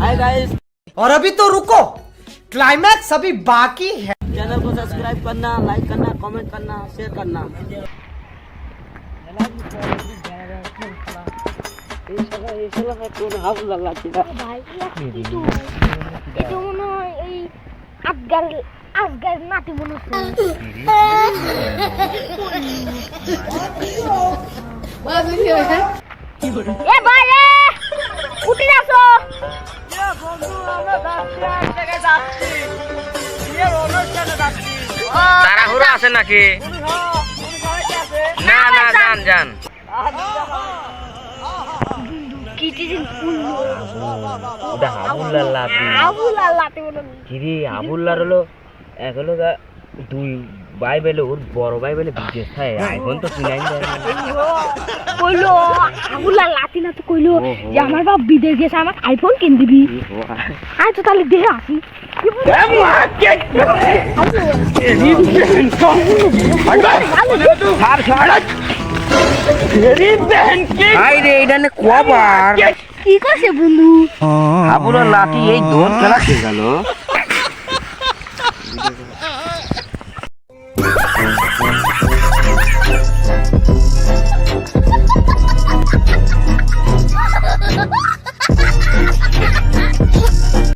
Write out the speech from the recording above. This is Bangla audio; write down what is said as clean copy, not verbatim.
हाय गाइस, और अभी तो रुको, क्लाइमैक्स अभी बाकी है। चैनल को सब्सक्राइब करना, लाइक करना, कमेंट करना, शेयर करना। এটা মনে হয় এই আজগার নাতি মনে হচ্ছে এ ভাই রে উঠে আসো তাড়াহুড়ো আছে নাকি? না না, যান যান। ওটা হাবুল্লার লাতি। কিরে হাবুল্লার হলো এক হলো দুই ভাই বেলে, ওর বড় ভাই বেলে বিদেশ থাকে, আইফোন তো কিনাই যায় না। কইলো আবুলা লাতি না তো কইলো যে আমার বাপ বিদেশ গেছে, আমার আইফোন কিন দিবি। আয় তো তাহলে দেখে আসি। কি করছে বন্ধু? হাবুল্লার লাতি এই দোন খেলা খেয়ে গেল।